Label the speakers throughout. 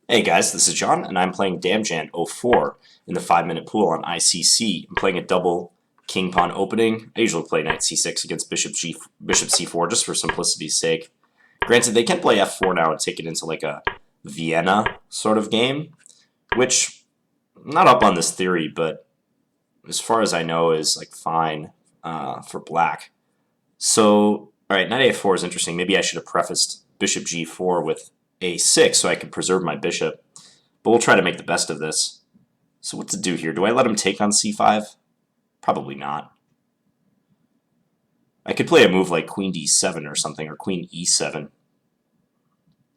Speaker 1: Hey guys, this is John, and I'm playing damjan04 in the 5-minute pool on ICC. I'm playing a double king pawn opening. I usually play knight c6 against bishop c4 just for simplicity's sake. Granted, they can play f4 now and take it into like a Vienna sort of game, which I'm not up on this theory, but as far as I know is like fine for black. So, all right, knight a4 is interesting. Maybe I should have prefaced bishop g4 with a6 so I could preserve my bishop. But we'll try to make the best of this. So what to do here? Do I let him take on c5? Probably not. I could play a move like queen d7 or something, or queen e7.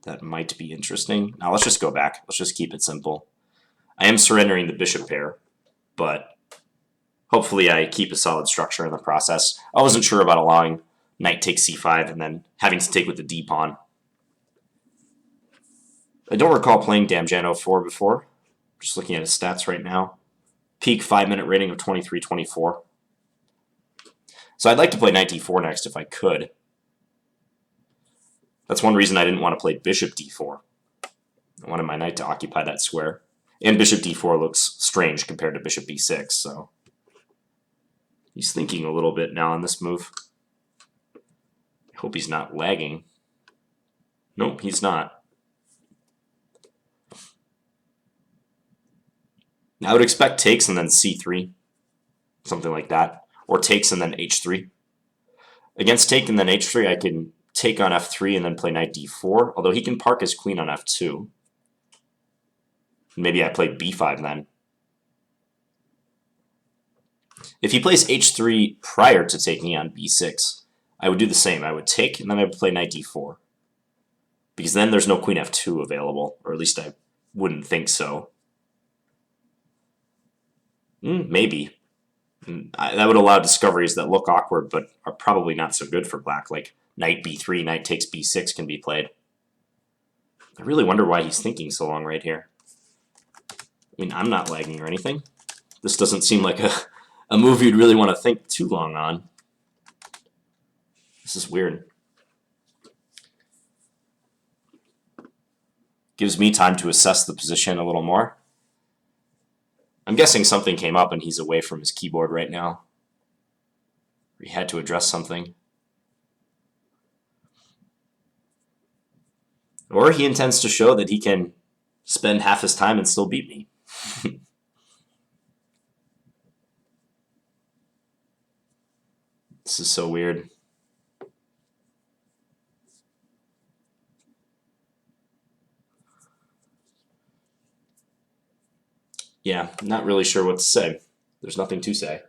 Speaker 1: That might be interesting. Now let's just go back. Let's just keep it simple. I am surrendering the bishop pair, but hopefully I keep a solid structure in the process. I wasn't sure about allowing knight takes c5 and then having to take with the d-pawn. I don't recall playing damjan04 before. Just looking at his stats right now. Peak 5-minute rating of 23-24. So I'd like to play knight d4 next if I could. That's one reason I didn't want to play bishop d4. I wanted my knight to occupy that square. And bishop d4 looks strange compared to bishop b6, so he's thinking a little bit now on this move. I hope he's not lagging. Nope, he's not. Now I would expect takes and then c3, something like that, or takes and then h3. Against take and then h3, I can take on f3 and then play knight d4, although he can park his queen on f2. Maybe I play b5 then. If he plays h3 prior to taking on b6, I would do the same. I would take, and then I would play knight d4. Because then there's no queen f2 available, or at least I wouldn't think so. Maybe. That would allow discoveries that look awkward, but are probably not so good for black, like knight b3, knight takes b6 can be played. I really wonder why he's thinking so long right here. I mean, I'm not lagging or anything. This doesn't seem like a move you'd really want to think too long on. This is weird. Gives me time to assess the position a little more. I'm guessing something came up and he's away from his keyboard right now. He had to address something. Or he intends to show that he can spend half his time and still beat me. This is so weird. Yeah, not really sure what to say. There's nothing to say.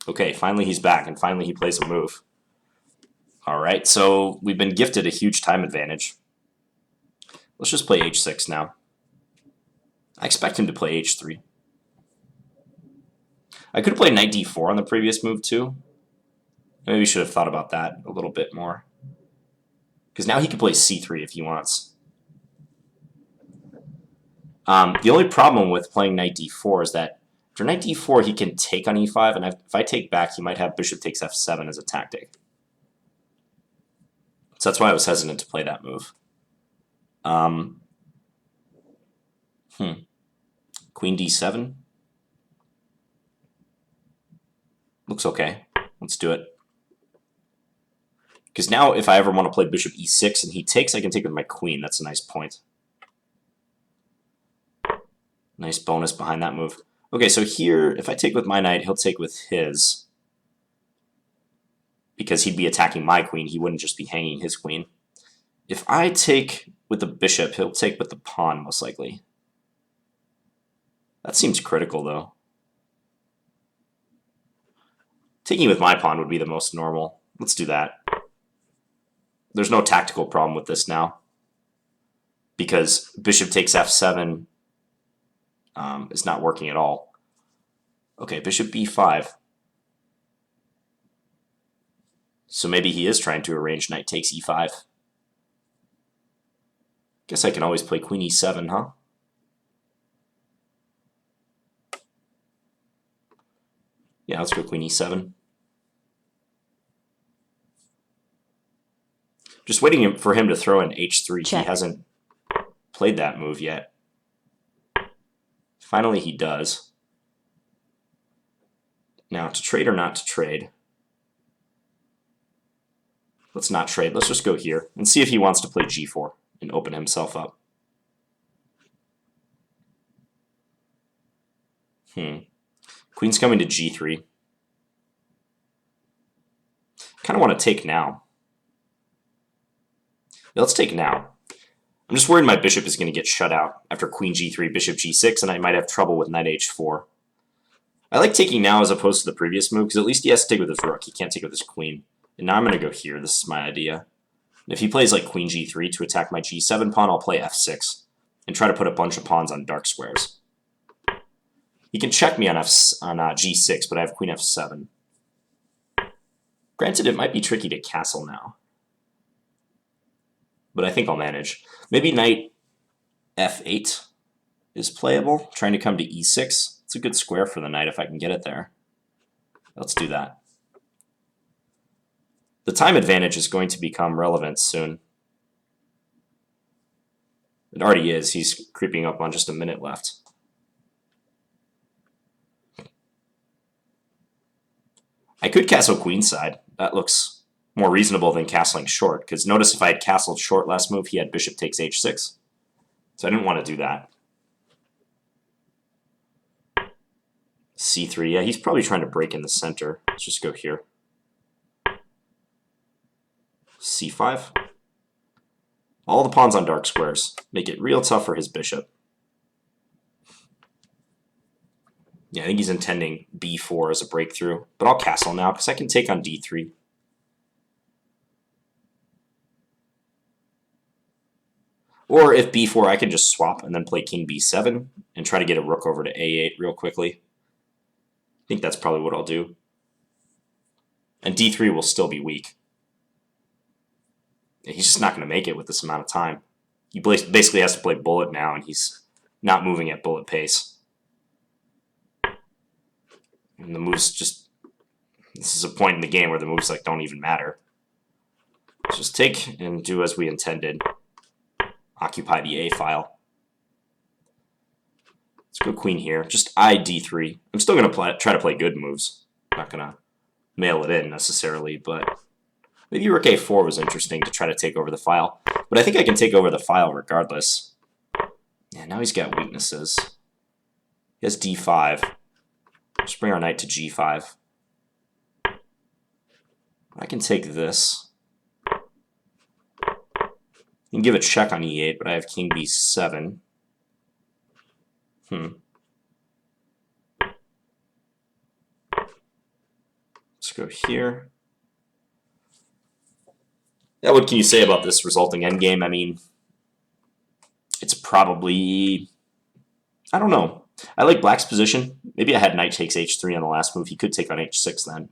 Speaker 1: Okay, finally he's back, and finally he plays a move. Alright, so we've been gifted a huge time advantage. Let's just play h6 now. I expect him to play h3. I could have played knight d4 on the previous move too. Maybe we should have thought about that a little bit more. Because now he can play c3 if he wants. The only problem with playing knight d4 is that after knight d4 he can take on e5, and if I take back he might have bishop takes f7 as a tactic. So that's why I was hesitant to play that move. Queen d7. Looks okay. Let's do it. Because now if I ever want to play bishop e6 and he takes, I can take with my queen. That's a nice point. Nice bonus behind that move. Okay, so here, if I take with my knight, he'll take with his. Because he'd be attacking my queen, he wouldn't just be hanging his queen. If I take with the bishop, he'll take with the pawn, most likely. That seems critical, though. Taking with my pawn would be the most normal. Let's do that. There's no tactical problem with this now. Because bishop takes f7 is not working at all. Okay, bishop b5. So maybe he is trying to arrange knight takes e5. Guess I can always play queen e7, huh? Yeah, let's go queen e7. Just waiting for him to throw in h3.
Speaker 2: Check.
Speaker 1: He hasn't played that move yet. Finally, he does. Now, to trade or not to trade? Let's not trade. Let's just go here and see if he wants to play g4 and open himself up. Queen's coming to g3. Kind of want to take now. Yeah, let's take now. I'm just worried my bishop is going to get shut out after queen g3, bishop g6, and I might have trouble with knight h4. I like taking now as opposed to the previous move, because at least he has to take with his rook. He can't take with his queen. And now I'm going to go here. This is my idea. And if he plays like queen g3 to attack my g7 pawn, I'll play f6 and try to put a bunch of pawns on dark squares. He can check me on g6, but I have queen f7. Granted, it might be tricky to castle now, but I think I'll manage. Maybe knight f8 is playable, trying to come to e6. It's a good square for the knight if I can get it there. Let's do that. The time advantage is going to become relevant soon. It already is. He's creeping up on just a minute left. I could castle queenside. That looks more reasonable than castling short, because notice if I had castled short last move, he had bishop takes h6. So I didn't want to do that. c3, yeah, he's probably trying to break in the center. Let's just go here. c5. All the pawns on dark squares. Make it real tough for his bishop. Yeah, I think he's intending b4 as a breakthrough, but I'll castle now because I can take on d3. Or if b4, I can just swap and then play king b7 and try to get a rook over to a8 real quickly. I think that's probably what I'll do. And d3 will still be weak. He's just not going to make it with this amount of time. He basically has to play bullet now, and he's not moving at bullet pace. And the moves just... This is a point in the game where the moves like don't even matter. Let's just take and do as we intended. Occupy the A file. Let's go queen here. Just I d3. I'm still going to try to play good moves. I'm not going to mail it in necessarily, but maybe rook a4 was interesting to try to take over the file. But I think I can take over the file regardless. Yeah, now he's got weaknesses. He has d5. Let's bring our knight to g5. I can take this. You can give a check on e8, but I have king b7. Let's go here. Yeah, what can you say about this resulting endgame? I mean, it's probably... I don't know. I like black's position. Maybe I had knight takes h3 on the last move. He could take on h6 then.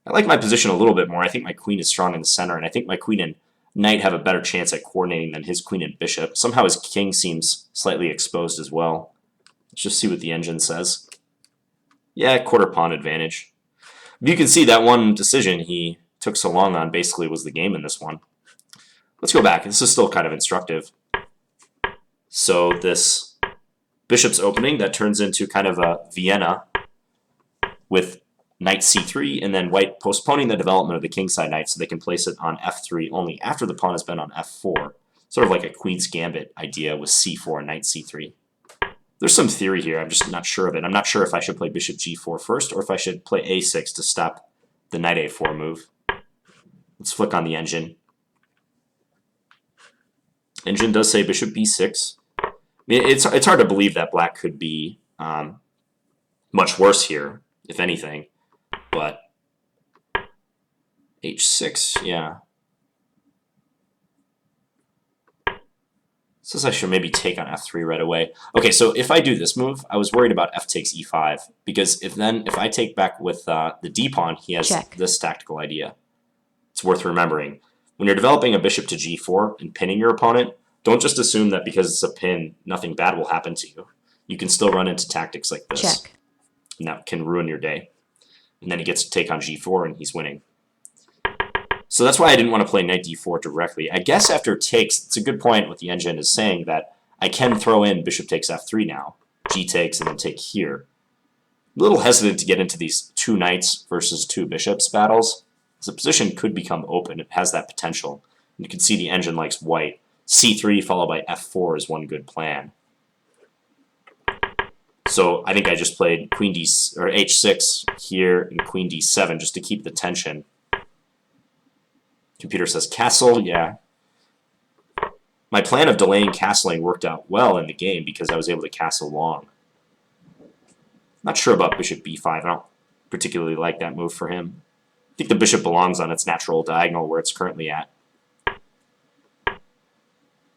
Speaker 1: I like my position a little bit more. I think my queen is strong in the center, and I think my queen and knight have a better chance at coordinating than his queen and bishop. Somehow his king seems slightly exposed as well. Let's just see what the engine says. Yeah, quarter pawn advantage. You can see that one decision he took so long on basically was the game in this one. Let's go back. This is still kind of instructive. So this bishop's opening, that turns into kind of a Vienna with knight c3, and then white postponing the development of the kingside knight so they can place it on f3 only after the pawn has been on f4. Sort of like a queen's gambit idea with c4 and knight c3. There's some theory here. I'm just not sure of it. I'm not sure if I should play bishop g4 first or if I should play a6 to stop the knight a4 move. Let's flick on the engine. Engine does say bishop b6. I mean, it's hard to believe that black could be much worse here, if anything. But h6, yeah. Says I should maybe take on f3 right away. Okay, so if I do this move, I was worried about f takes e5, because if I take back with the d pawn, he has this tactical idea. It's worth remembering. When you're developing a bishop to g4 and pinning your opponent, don't just assume that because it's a pin, nothing bad will happen to you. You can still run into tactics like this. And that can ruin your day. And then he gets to take on g4 and he's winning. So that's why I didn't want to play knight d4 directly. I guess after takes, it's a good point what the engine is saying, that I can throw in bishop takes f3 now. G takes and then take here. I'm a little hesitant to get into these 2 knights versus 2 bishops battles. The position could become open. It has that potential. You can see the engine likes white. c3 followed by f4 is one good plan. So I think I just played queen d or h6 here and queen d7 just to keep the tension. Computer says castle, yeah. My plan of delaying castling worked out well in the game because I was able to castle long. Not sure about bishop b5. I don't particularly like that move for him. I think the bishop belongs on its natural diagonal where it's currently at.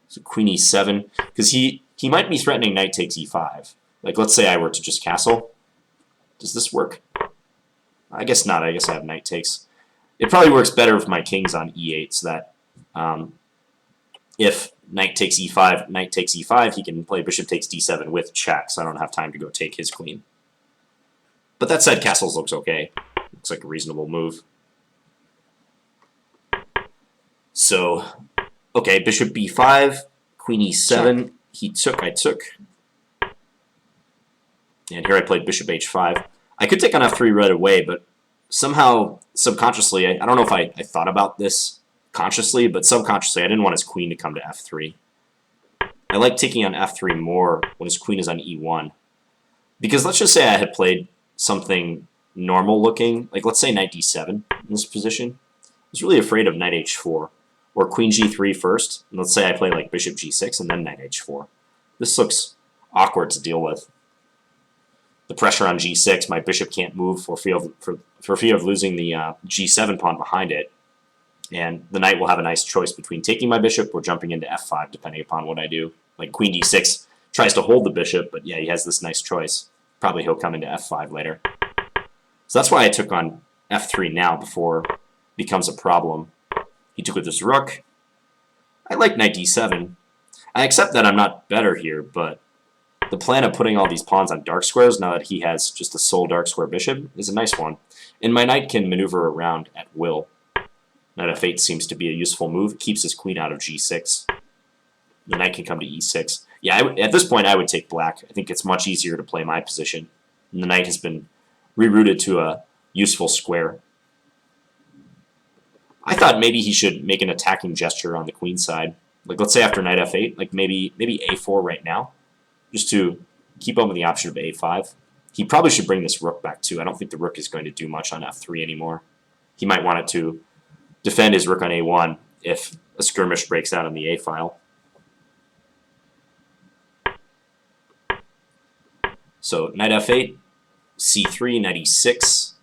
Speaker 1: So queen e7, because he might be threatening knight takes e5. Like, let's say I were to just castle. Does this work? I guess not. I guess I have knight takes. It probably works better if my king's on e8, so that if knight takes e5, knight takes e5, he can play bishop takes d7 with check, so I don't have time to go take his queen. But that said, castles looks okay. Looks like a reasonable move. So, okay, bishop b5, queen e7. Check. He took, I took. And here I played bishop h5. I could take on f3 right away, but somehow, subconsciously, I don't know if I thought about this consciously, but subconsciously, I didn't want his queen to come to f3. I like taking on f3 more when his queen is on e1. Because let's just say I had played something normal looking, like let's say knight d7 in this position. I was really afraid of knight h4, or queen g3 first, and let's say I play like bishop g6 and then knight h4. This looks awkward to deal with. The pressure on g6, my bishop can't move for fear of losing the g7 pawn behind it. And the knight will have a nice choice between taking my bishop or jumping into f5, depending upon what I do. Like queen d6 tries to hold the bishop, but yeah, he has this nice choice. Probably he'll come into f5 later. So that's why I took on f3 now before it becomes a problem. He took with his rook. I like knight d7. I accept that I'm not better here, but the plan of putting all these pawns on dark squares now that he has just a sole dark square bishop is a nice one. And my knight can maneuver around at will. Knight f8 seems to be a useful move. It keeps his queen out of g6. The knight can come to e6. Yeah, at this point I would take black. I think it's much easier to play my position. And the knight has been rerouted to a useful square. I thought maybe he should make an attacking gesture on the queen side. Like let's say after knight f8, like maybe a4 right now, just to keep open the option of a5. He probably should bring this rook back too. I don't think the rook is going to do much on f3 anymore. He might want it to defend his rook on a1 if a skirmish breaks out on the a file. So knight f8, c3, knight e6.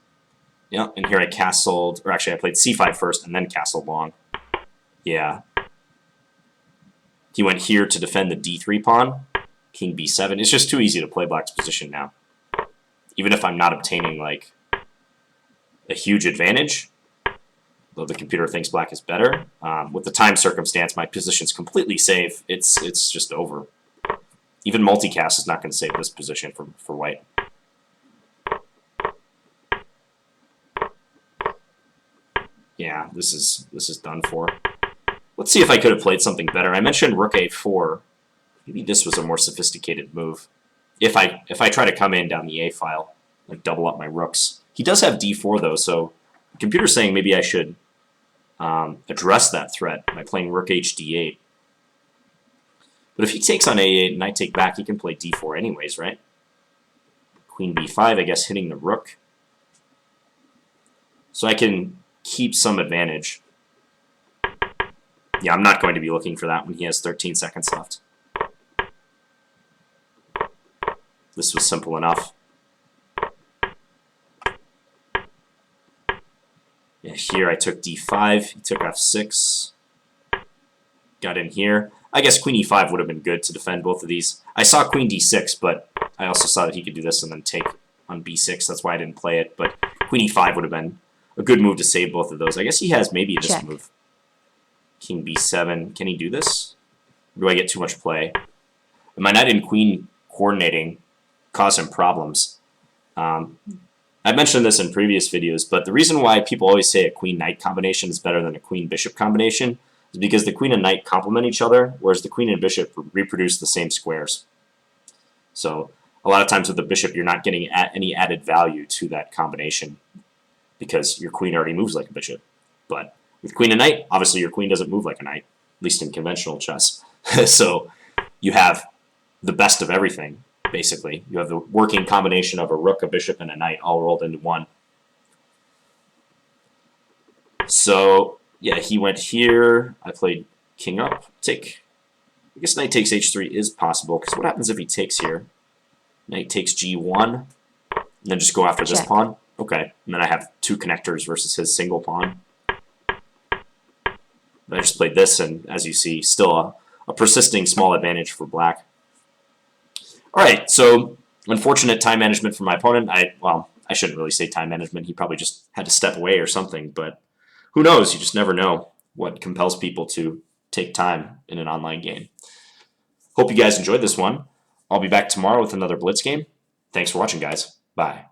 Speaker 1: Yeah, and here I castled, or actually I played c5 first and then castled long. Yeah. He went here to defend the d3 pawn. King b7. It's just too easy to play black's position now. Even if I'm not obtaining like a huge advantage, though the computer thinks black is better, with the time circumstance, my position's completely safe. It's just over. Even multicast is not going to save this position for white. Yeah, this is done for. Let's see if I could have played something better. I mentioned rook a4. Maybe this was a more sophisticated move. If I try to come in down the a file, like double up my rooks. He does have d4 though, so the computer's saying maybe I should address that threat by playing rook h d8. But if he takes on a8 and I take back, he can play d4 anyways, right? Queen b5, I guess, hitting the rook. So I can keep some advantage. Yeah, I'm not going to be looking for that when he has 13 seconds left. This was simple enough. Yeah, here I took d5, he took f6. Got in here. I guess queen e5 would have been good to defend both of these. I saw queen d6, but I also saw that he could do this and then take on b6. That's why I didn't play it. But queen e5 would have been a good move to save both of those. I guess he has maybe this
Speaker 2: Check.
Speaker 1: move. King b7. Can he do this? Or do I get too much play? And my knight and queen coordinating cause him problems. I mentioned this in previous videos, but the reason why people always say a queen-knight combination is better than a queen-bishop combination is because the queen and knight complement each other, whereas the queen and bishop reproduce the same squares. So a lot of times with the bishop, you're not getting any added value to that combination because your queen already moves like a bishop. But with queen and knight, obviously your queen doesn't move like a knight, at least in conventional chess. So you have the best of everything, basically. You have the working combination of a rook, a bishop, and a knight all rolled into one. So, yeah, he went here. I played king up, take. I guess knight takes h3 is possible, because what happens if he takes here? Knight takes g1, and then just go after this pawn? Okay, and then I have two connectors versus his single pawn. I just played this, and as you see, still a persisting small advantage for black. Alright, so unfortunate time management from my opponent. Well, I shouldn't really say time management. He probably just had to step away or something, but who knows? You just never know what compels people to take time in an online game. Hope you guys enjoyed this one. I'll be back tomorrow with another Blitz game. Thanks for watching, guys. Bye.